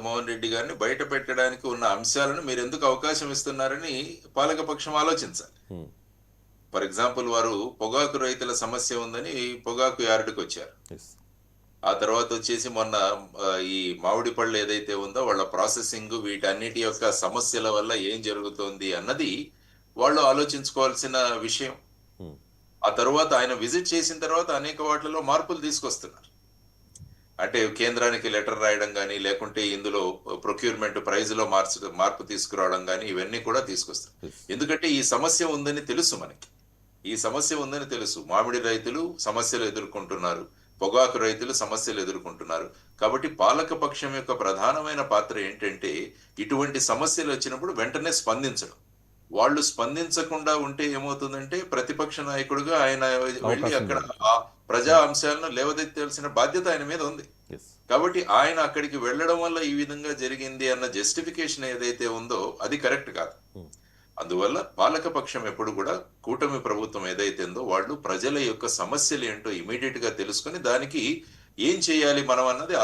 మోహన్ రెడ్డి గారిని బయట పెట్టడానికి ఉన్న అంశాలను మీరు ఎందుకు అవకాశం ఇస్తున్నారని పాలకపక్షం ఆలోచించాలి. హ్మ్. ఫర్ ఎగ్జాంపుల్ వారు పొగాకు రైతుల సమస్య ఉందని పొగాకు యార్డుకి వచ్చారు. యెస్. ఆ తర్వాత వచ్చేసి మొన్న ఈ మామిడి పళ్ళు ఏదైతే ఉందో వాళ్ళ ప్రాసెసింగ్ వీటన్నిటి యొక్క సమస్యల వల్ల ఏం జరుగుతోంది అన్నది వాళ్ళు ఆలోచించుకోవాల్సిన విషయం. హ్మ్. ఆ తర్వాత ఆయన విజిట్ చేసిన తర్వాత అనేక వాటిలో మార్పులు తీసుకొస్తున్నారు. అంటే కేంద్రానికి లెటర్ రాయడం గాని, లేకుంటే ఇందులో ప్రొక్యూర్‌మెంట్ ప్రైస్‌లో మార్పు తీసుకురావడం గాని, ఇవన్నీ కూడా తీసుకొస్తారు. యెస్. ఎందుకంటే ఈ సమస్య ఉందని తెలుసు మనకి. ఈ సమస్య ఉందని తెలుసు. మామిడి రైతులు సమస్యలు ఎదుర్కొంటున్నారు. పొగాకు రైతులు సమస్యలు ఎదుర్కొంటున్నారు. కాబట్టి పాలక పక్షం యొక్క ప్రధానమైన పాత్ర ఏంటంటే, ఇటువంటి సమస్యలొచ్చినప్పుడు వెంటనే స్పందించడం. వాళ్ళు స్పందించకుండా ఉంటే ఏమవుతుందంటే, ప్రతిపక్ష నాయకుడిగా ఆయన వెళ్లి అవకాశం అక్కడ లేదు. ఆ ప్రజా అంశాలను లేవనెత్తాల్సిన బాధ్యత ఆయన మీద ఉంది. యెస్. కాబట్టి ఆయన అక్కడికి వెళ్ళడం వల్ల ఈ విధంగా జరిగింది అన్న జస్టిఫికేషన్ ఏదైతే ఉందో అది కరెక్ట్ కాదు. హ్మ్. అందువల్ల పాలక పక్షం ఎప్పుడు కూడా కూటమి ప్రభుత్వం ఏదైతే ఉందో వాళ్ళు ప్రజల యొక్క సమస్యలు ఏంటో ఇమీడియట్ గా తెలుసుకొని దానికి ఏం చేయాలి మనం అన్నది